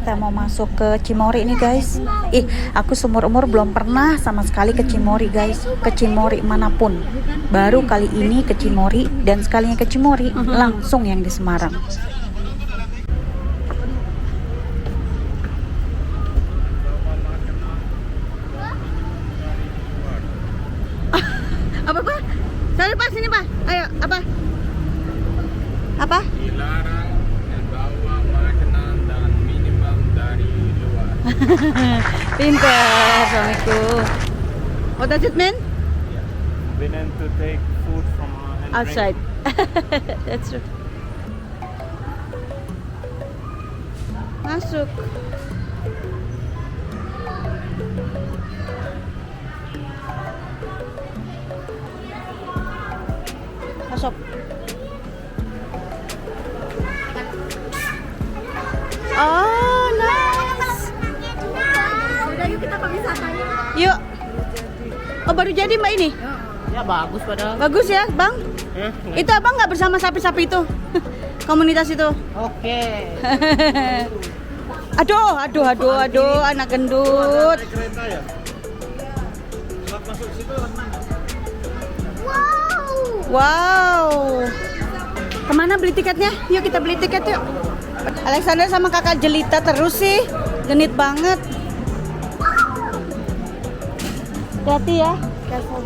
Kita mau masuk ke Cimory nih guys. Aku seumur umur belum pernah sama sekali ke Cimory guys. Ke Cimory manapun. Baru kali ini ke Cimory, dan sekalinya ke Cimory langsung yang di Semarang. Apa Pak? Sorry Pak, sini Pak. Ayo, apa? Apa? Dilarang membawa makanan dan minuman dari luar. Pintar suamiku. What does it mean? Forbidden to take food from and Outside. That's true. Masuk. Masuk. Oh, nice. Udah yuk kita ke wisatanya. Yuk. Oh, baru jadi Mbak ini? Ya bagus padahal. Bagus ya, Bang? Itu Abang nggak bersama sapi-sapi itu? Komunitas itu? Oke. Aduh, anak gendut. kereta ya? Setelah masuk situ Wow. Kemana beli tiketnya? Yuk kita beli tiket yuk. Alexander sama kakak jelita terus sih. Genit banget. Hati-hati ya. Careful.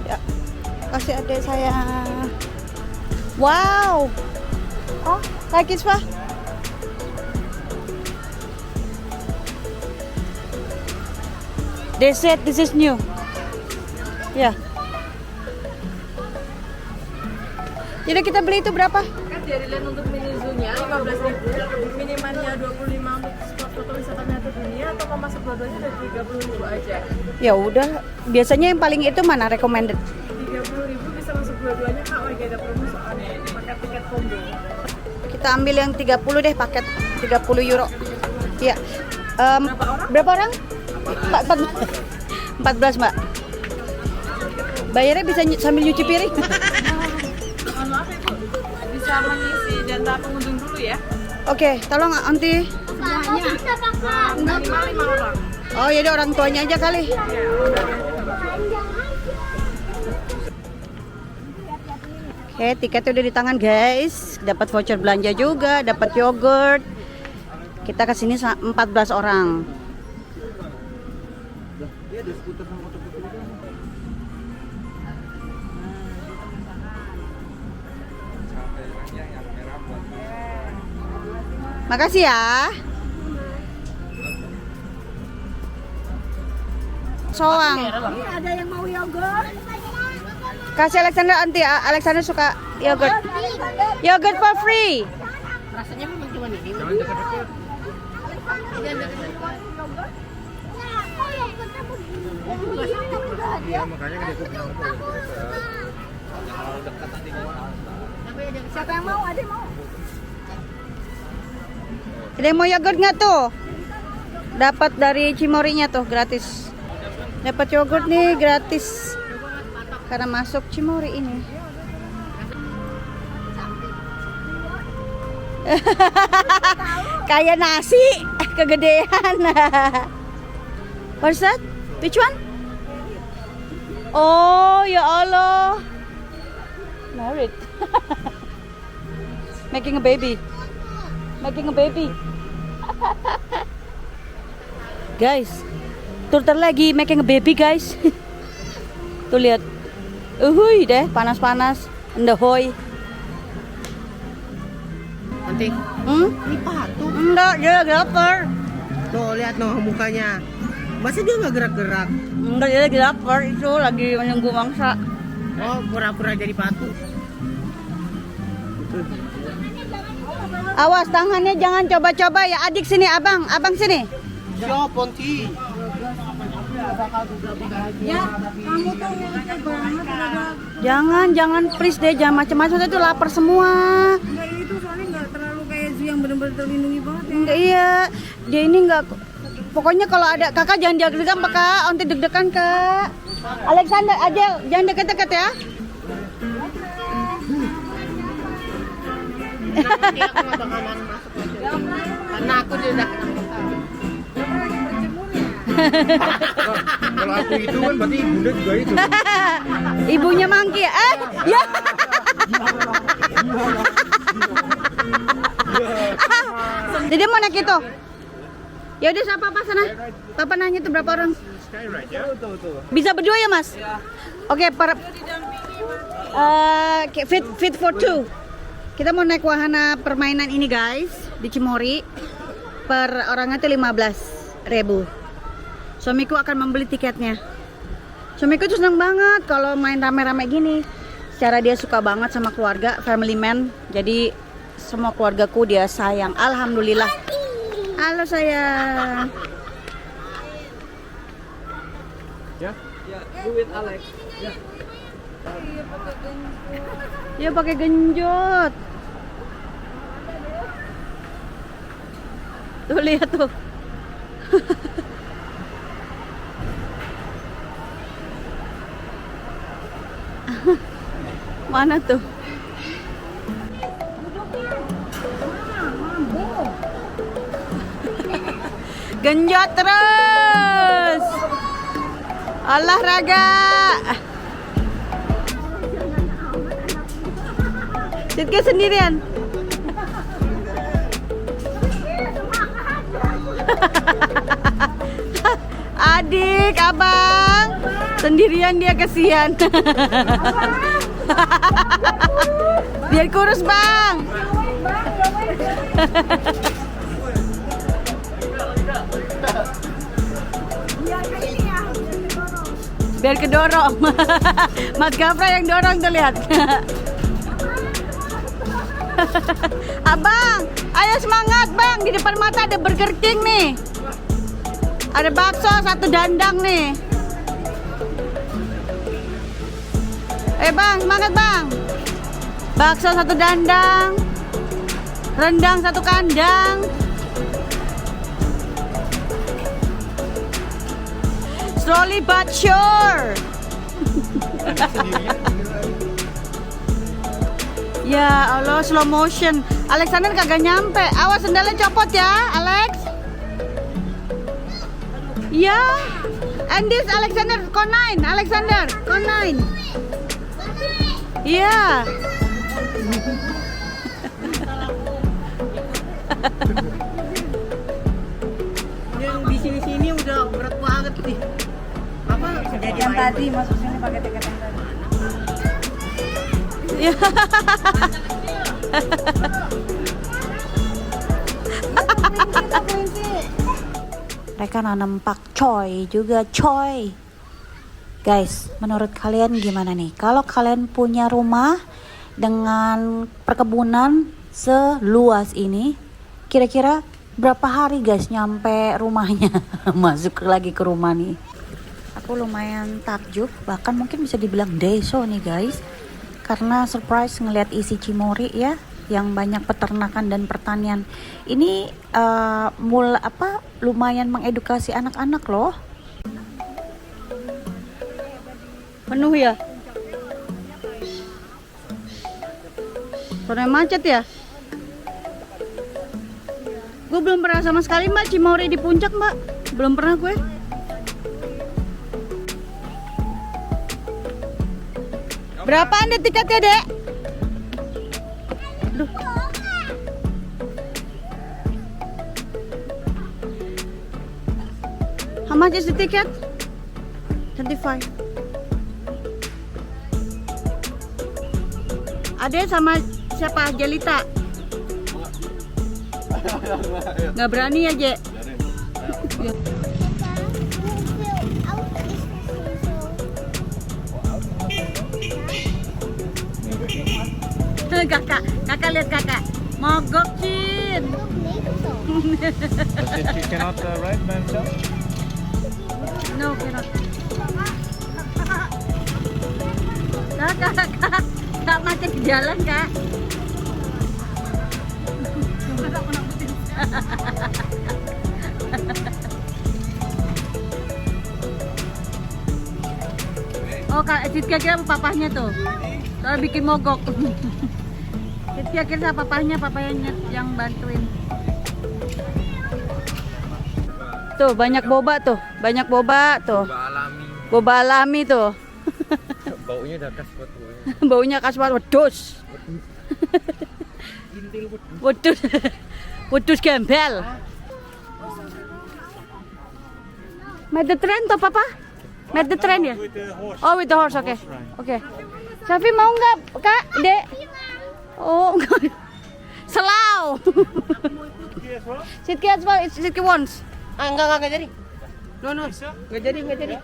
Ya. Kasih adik saya. Wow. Oh, like it, Pak. They said this is new. Ya. Jadi kita beli itu berapa? Kan dari land untuk mini zoo-nya 15.000, minimalnya 25 untuk spot foto wisata nyata dunia, atau mau masuk dua-duanya dari 30.000 aja. Ya udah, biasanya yang paling itu mana recommended? 30.000 bisa masuk dua-duanya Kak, lagi ada promo soalnya pakai tiket combo. Kita ambil yang 30 deh, paket 30 euro. Iya. Berapa orang? 14 Mbak. Bayarnya bisa sambil nyuci piring. Mohon maaf ya Bu, bisa mengisi data pengunjung dulu ya. Oke, tolong Aunty. Semuanya. Minimal 5 orang. Oh ya udah, orang tuanya aja kali. Oke, tiketnya udah di tangan guys. Dapat voucher belanja juga, dapat yogurt. Kita kesini 14 orang. Makasih ya. Soang. Ini ada yang mau yogurt. Kasih Alexander, Aunty. Alexander suka yogurt. Yogurt for free. Rasanya memang cuma ini. Jangan dekat-dekat. Iya, makanya kan itu bilang apa? Kalau dekat nanti Siapa yang mau? Ada yang mau? Ada yang mau yogurt nggak tuh? Dapat dari Cimory-nya tuh gratis. Dapat yogurt nih gratis. Karena masuk Cimory ini. Kayak nasi kegedean. What's that? Which one? Oh ya Allah. Married. Making a baby. Making a baby. Guys, turter lagi making a baby guys. Tuh lihat. Uhuy deh, panas-panas. Endahoy. Nanti. Ini patung. Enggak, dia lagi lapar. Tuh lihat noh mukanya. Masa dia nggak gerak-gerak? Enggak, dia lagi lapar. Itu lagi menunggu mangsa. Oh, pura-pura jadi patung. Awas tangannya jangan coba-coba ya. Adik sini, abang sini. Siapa Ponti? Ya, kamu tuh ngeliatnya banget. Jangan please deh, jangan macam-macam, itu lapar semua. Enggak, itu soalnya nggak terlalu kayak zoo yang benar-benar terlindungi banget ya. Enggak, iya. Dia ini enggak. Pokoknya kalau ada kakak jangan deg-degan, Kak. Onti deg-degan, Kak. Alexander aja, jangan deket-deket ya. Nanti aku nggak bakalan masuk aja. Karena aku udah kena bekal. Kalau aku itu kan berarti bunda juga itu. Ibunya Mangki. Ya. Jadi mau naik itu. Ya udah siapa apa sana? Papa nanya tuh berapa orang? Skyride ya. Bisa berdua ya, Mas? Oke, fit for two. Kita mau naik wahana permainan ini, guys, di Cimory. Per orangnya tuh 15.000. Suamiku akan membeli tiketnya. Suamiku tuh seneng banget kalau main rame-rame gini. Secara dia suka banget sama keluarga, family man. Jadi semua keluargaku dia sayang. Alhamdulillah. Halo sayang. Ya. Go with Alex. Dia pakai genjot. Tuh lihat tuh. Mana tuh? Genjot terus. Olahraga. Sidke sendirian. Adik, abang, sendirian dia kesian. Biar kurus bang. Biar kedorong. Mas Gafra yang dorong tuh lihat. Abang, ayo semangat bang. Di depan mata ada Burger King nih. Ada bakso satu dandang nih. Bang, semangat bang. Bakso satu dandang, rendang satu kandang. Slowly but sure. Ya Allah, slow motion. Alexander kagak nyampe. Awas sendalnya copot ya, Alex. Ya. And this Alexander Konine. Alexander Konine. Iya. Yang di sini udah berat banget nih. Apa Yang tadi masuk sini pakai tiket yang tadi. Iya. Mereka nanam pakcoy juga coy. Guys, menurut kalian gimana nih? Kalau kalian punya rumah dengan perkebunan seluas ini, kira-kira berapa hari guys nyampe rumahnya? Masuk lagi ke rumah nih. Aku lumayan takjub, bahkan mungkin bisa dibilang deso nih guys. Karena surprise ngeliat isi Cimory ya, yang banyak peternakan dan pertanian. Ini lumayan mengedukasi anak-anak loh. Penuh ya? Sore macet ya? Gue belum pernah sama sekali mbak Cimory di puncak mbak. Belum pernah gue. Berapa anda tiketnya dek? Aduh. How much is the ticket? 25. Ada sama siapa? Jelita? Nggak berani ya, Je? Kakak lihat kakak. Mogok, Cin. She cannot ride by himself. No, cannot. Kak macet di jalan, Kak. Oh, Sitka kira papahnya tuh. Soalnya bikin mogok. Sitka kira papahnya yang bantuin. Tuh, banyak boba tuh. Banyak boba tuh. Boba alami. Boba alami tuh. Baunya udah khas buat gue. Baunya khas banget. Wedus. Intil wedus. Wedus. Wedus gembel. Met the train tuh, Papa? Met the train ya? Oh, with the horse, oke. Oke. Safi mau nggak, Kak? Dek? Oh, enggak. Selau. Sitki as well, Sitki wants. Enggak jadi. No, enggak jadi.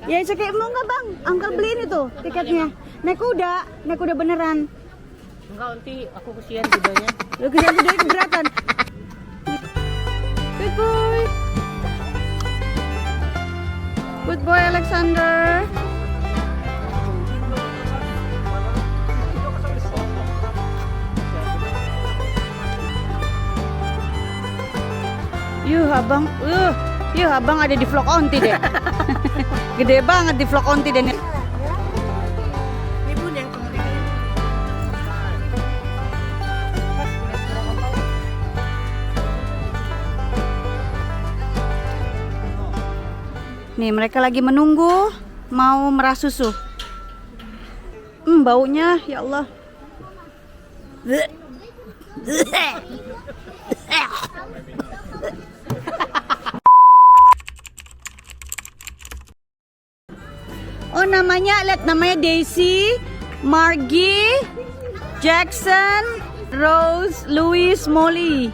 Ya, Sitki mau nggak, Bang? Uncle beliin itu tiketnya. Naik kuda beneran. Enggak, nanti aku kesian kudanya. Lu kira kudanya keberatan. Good boy. Good boy, Alexander. Abang ada di vlog onti deh. Gede banget di vlog onti deh. Ibu yang kemarin. Nih mereka lagi menunggu mau merah susu. Baunya ya Allah. Oh lihat namanya Daisy, Margie, Jackson, Rose, Louis, Molly,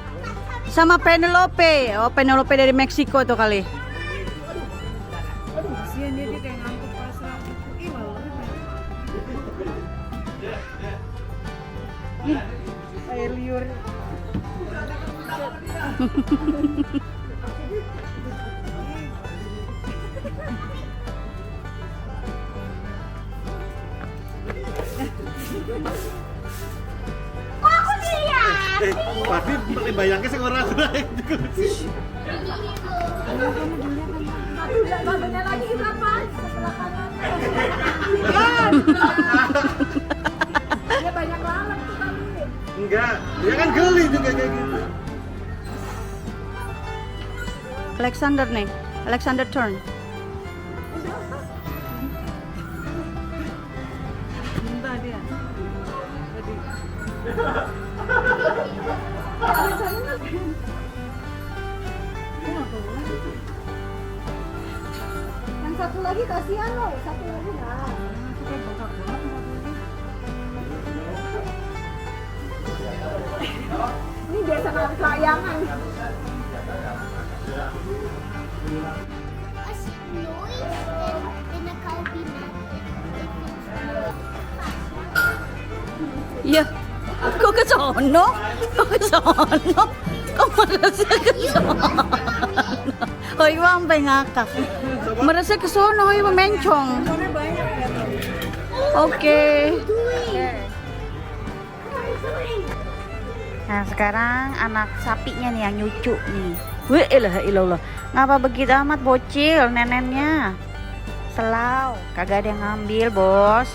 sama Penelope. Oh Penelope dari Meksiko tuh kali. Kasian dia kayak ngangkut pasrah. Ih, malu. Air liur. Pasti bayangnya seorang lain. Badannya lagi berapa? Sebelah kanan. Dia banyak lalat tuh kali. Enggak, dia kan geli juga kayak gitu. Alexander nih, Alexander turn. Minta dia. Yang satu lagi kasihan loh, satu lagi nah. Ini biasa banget kelayangan. Iya. Kok ke sono? Kok ke sono? Kok merasa ke sono? Oh, iwa sampai ngakak. Merasa ke sono, iwa mencong. Oke. Nah, sekarang anak sapinya nih yang nyucu nih. Wih, ilah. Ngapa begitu amat bocil nenennya? Selau, kagak ada yang ngambil, Bos.